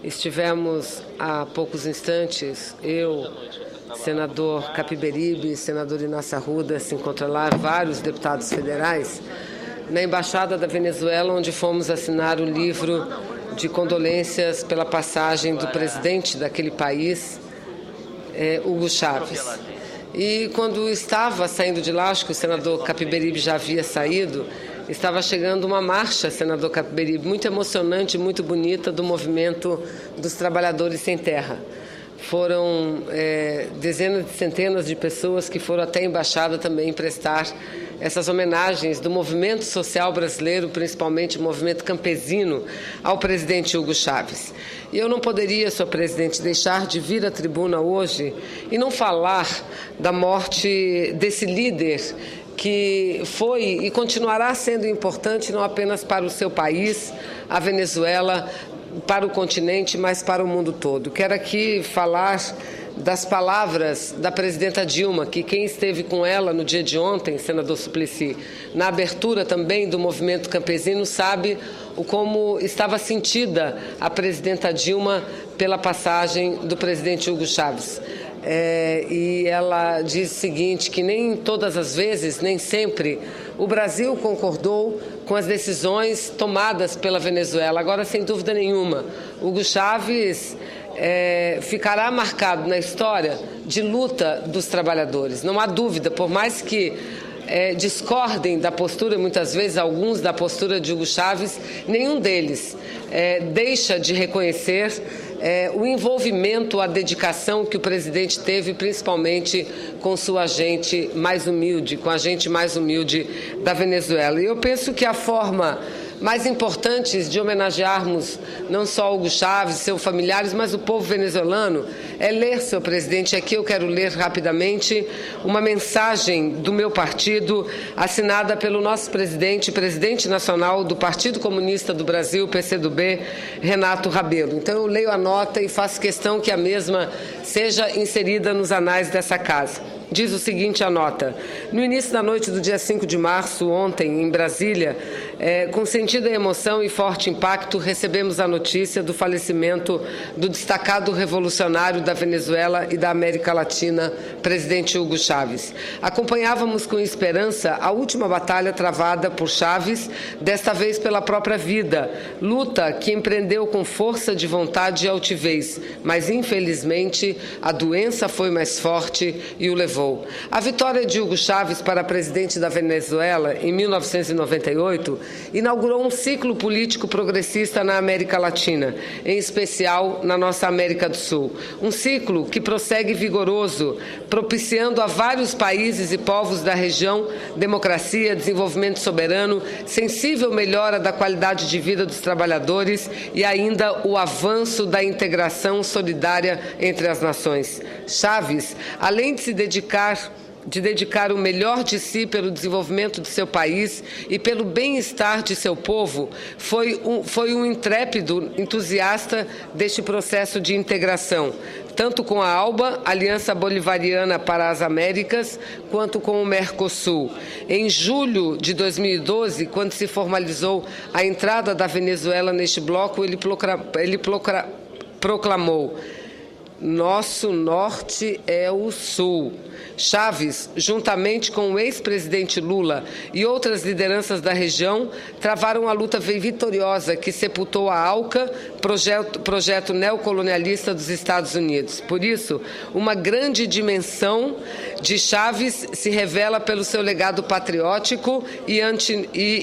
Estivemos há poucos instantes, eu, senador Capiberibe, senador Inácio Arruda, se encontram lá vários deputados federais, na Embaixada da Venezuela, onde fomos assinar o livro de condolências pela passagem do presidente daquele país, Hugo Chávez. E quando estava saindo de lá, acho que o senador Capiberibe já havia saído, estava chegando uma marcha, senador Capiberibe, muito emocionante, muito bonita, do movimento dos trabalhadores sem terra. Foram dezenas de centenas de pessoas que foram até a embaixada também prestar essas homenagens do movimento social brasileiro, principalmente o movimento campesino, ao presidente Hugo Chávez. E eu não poderia, senhor presidente, deixar de vir à tribuna hoje e não falar da morte desse líder que foi e continuará sendo importante não apenas para o seu país, a Venezuela, para o continente, mas para o mundo todo. Quero aqui falar das palavras da presidenta Dilma, que quem esteve com ela no dia de ontem, senador Suplicy, na abertura também do movimento campesino, sabe como estava sentida a presidenta Dilma pela passagem do presidente Hugo Chávez. E ela diz o seguinte, que nem todas as vezes, nem sempre, o Brasil concordou com as decisões tomadas pela Venezuela. Agora, sem dúvida nenhuma, Hugo Chávez ficará marcado na história de luta dos trabalhadores. Não há dúvida, por mais que discordem da postura, muitas vezes alguns da postura de Hugo Chávez, nenhum deles deixa de reconhecer o envolvimento, a dedicação que o presidente teve, principalmente com sua gente mais humilde, com a gente mais humilde da Venezuela. E eu penso que a forma mais importante de homenagearmos não só Hugo Chávez, seus familiares, mas o povo venezuelano, é ler, senhor presidente, aqui eu quero ler rapidamente uma mensagem do meu partido, assinada pelo nosso presidente nacional do Partido Comunista do Brasil, PCdoB, Renato Rabelo. Então eu leio a nota e faço questão que a mesma seja inserida nos anais dessa casa. Diz o seguinte a nota: no início da noite do dia 5 de março, ontem, em Brasília, com sentida emoção e forte impacto, recebemos a notícia do falecimento do destacado revolucionário da Venezuela e da América Latina, presidente Hugo Chávez. Acompanhávamos com esperança a última batalha travada por Chávez, desta vez pela própria vida, luta que empreendeu com força de vontade e altivez, mas infelizmente a doença foi mais forte e o levou. A vitória de Hugo Chávez para presidente da Venezuela em 1998 inaugurou um ciclo político progressista na América Latina, em especial na nossa América do Sul. Um ciclo que prossegue vigoroso, propiciando a vários países e povos da região democracia, desenvolvimento soberano, sensível melhora da qualidade de vida dos trabalhadores e ainda o avanço da integração solidária entre as nações. Chávez, além de se dedicar o melhor de si pelo desenvolvimento de seu país e pelo bem-estar de seu povo, foi um intrépido entusiasta deste processo de integração, tanto com a ALBA, Aliança Bolivariana para as Américas, quanto com o Mercosul. Em julho de 2012, quando se formalizou a entrada da Venezuela neste bloco, ele proclamou: nosso norte é o sul. Chávez, juntamente com o ex-presidente Lula e outras lideranças da região, travaram a luta vitoriosa que sepultou a ALCA, projeto neocolonialista dos Estados Unidos. Por isso, uma grande dimensão de Chávez se revela pelo seu legado patriótico e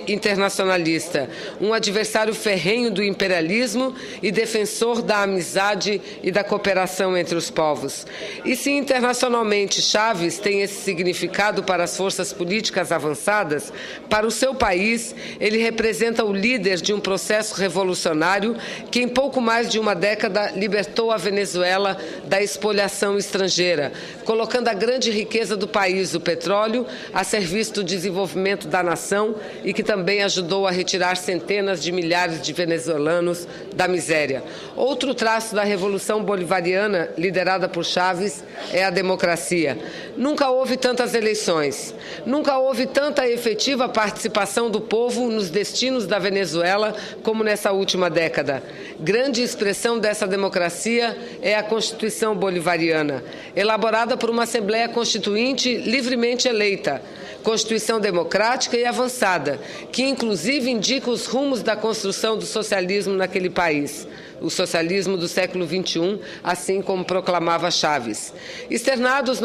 internacionalista, um adversário ferrenho do imperialismo e defensor da amizade e da cooperação entre os povos. E se internacionalmente Chávez tem esse significado para as forças políticas avançadas, para o seu país, ele representa o líder de um processo revolucionário que, em pouco mais de uma década, libertou a Venezuela da expoliação estrangeira, colocando a grande riqueza do país, o petróleo, a serviço do desenvolvimento da nação e que também ajudou a retirar centenas de milhares de venezuelanos da miséria. Outro traço da Revolução Bolivariana, liderada por Chávez, é a democracia. Nunca houve tantas eleições, nunca houve tanta efetiva participação do povo nos destinos da Venezuela como nessa última década. Grande expressão dessa democracia é a Constituição Bolivariana, elaborada por uma Assembleia Constituinte livremente eleita. Constituição democrática e avançada, que inclusive indica os rumos da construção do socialismo naquele país, o socialismo do século XXI, assim como proclamava Chaves. Externamos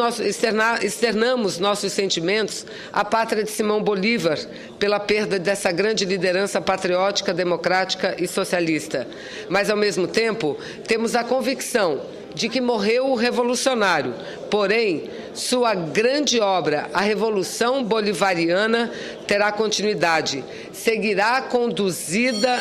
nossos sentimentos à pátria de Simão Bolívar pela perda dessa grande liderança patriótica, democrática e socialista. Mas, ao mesmo tempo, temos a convicção de que morreu o revolucionário, porém, sua grande obra, a Revolução Bolivariana, terá continuidade, seguirá conduzida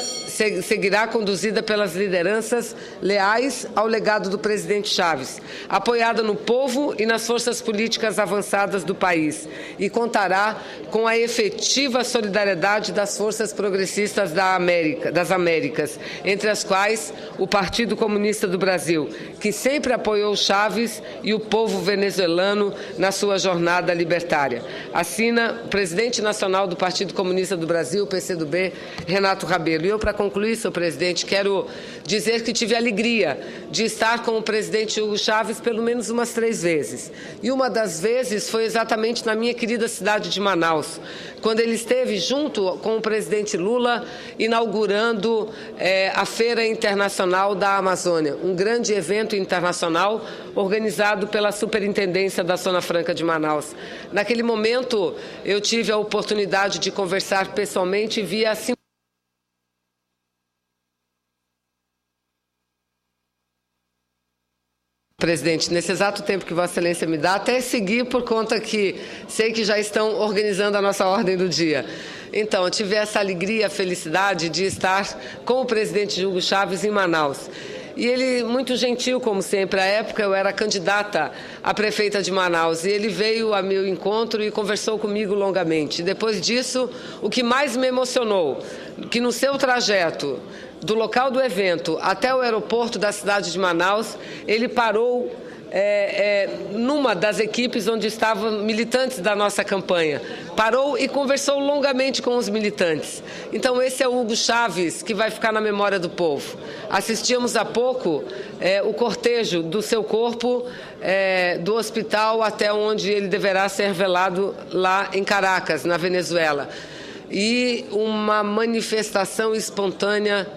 pelas lideranças leais ao legado do presidente Chaves, apoiada no povo e nas forças políticas avançadas do país, e contará com a efetiva solidariedade das forças progressistas das Américas, entre as quais o Partido Comunista do Brasil, que sempre apoiou Chaves e o povo venezuelano na sua jornada libertária. Assina o presidente nacional do Partido Comunista do Brasil, PCdoB, Renato Rabelo. E eu, para concluir, senhor presidente, quero dizer que tive a alegria de estar com o presidente Hugo Chávez pelo menos umas 3 vezes. E uma das vezes foi exatamente na minha querida cidade de Manaus, quando ele esteve junto com o presidente Lula inaugurando a Feira Internacional da Amazônia, um grande evento internacional organizado pela Superintendência da Zona Franca de Manaus. Naquele momento, eu tive a oportunidade de conversar pessoalmente via presidente, nesse exato tempo que Vossa Excelência me dá, até seguir por conta que sei que já estão organizando a nossa ordem do dia. Então, eu tive essa alegria, felicidade de estar com o presidente Hugo Chávez em Manaus. E ele, muito gentil, como sempre, à época eu era candidata a prefeita de Manaus, e ele veio a meu encontro e conversou comigo longamente. Depois disso, o que mais me emocionou, que no seu trajeto do local do evento até o aeroporto da cidade de Manaus, ele parou numa das equipes onde estavam militantes da nossa campanha. Parou e conversou longamente com os militantes. Então, esse é o Hugo Chávez que vai ficar na memória do povo. Assistimos há pouco o cortejo do seu corpo do hospital até onde ele deverá ser velado lá em Caracas, na Venezuela. E uma manifestação espontânea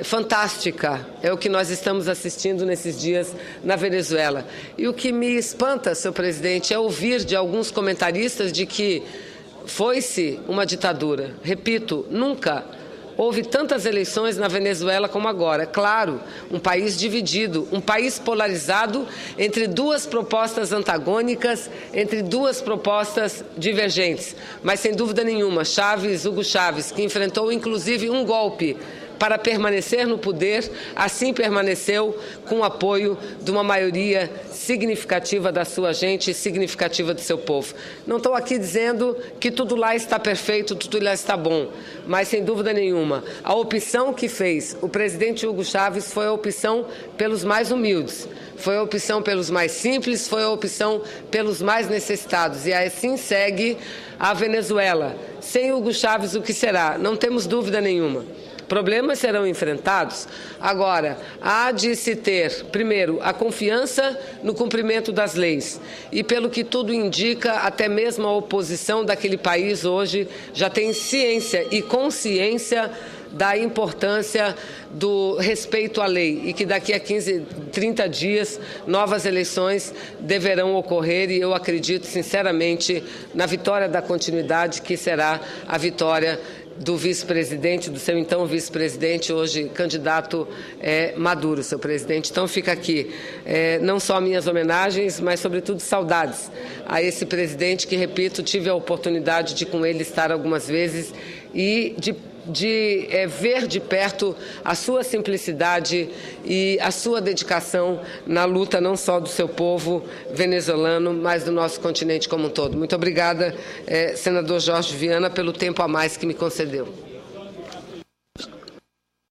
fantástica é o que nós estamos assistindo nesses dias na Venezuela. E o que me espanta, senhor presidente, é ouvir de alguns comentaristas de que foi-se uma ditadura. Repito, nunca houve tantas eleições na Venezuela como agora. Claro, um país dividido, um país polarizado entre duas propostas antagônicas, entre duas propostas divergentes. Mas, sem dúvida nenhuma, Hugo Chávez, que enfrentou inclusive um golpe para permanecer no poder, assim permaneceu com o apoio de uma maioria significativa da sua gente e significativa do seu povo. Não estou aqui dizendo que tudo lá está perfeito, tudo lá está bom, mas, sem dúvida nenhuma, a opção que fez o presidente Hugo Chávez foi a opção pelos mais humildes, foi a opção pelos mais simples, foi a opção pelos mais necessitados, e assim segue a Venezuela. Sem Hugo Chávez, o que será? Não temos dúvida nenhuma. Problemas serão enfrentados. Agora, há de se ter, primeiro, a confiança no cumprimento das leis. E, pelo que tudo indica, até mesmo a oposição daquele país hoje já tem ciência e consciência da importância do respeito à lei e que daqui a 30 dias novas eleições deverão ocorrer, e eu acredito sinceramente na vitória da continuidade, que será a vitória do vice-presidente, do seu então vice-presidente, hoje candidato Maduro, seu presidente. Então fica aqui não só minhas homenagens, mas sobretudo saudades a esse presidente que, repito, tive a oportunidade de com ele estar algumas vezes e de ver de perto a sua simplicidade e a sua dedicação na luta não só do seu povo venezuelano, mas do nosso continente como um todo. Muito obrigada, senador Jorge Viana, pelo tempo a mais que me concedeu.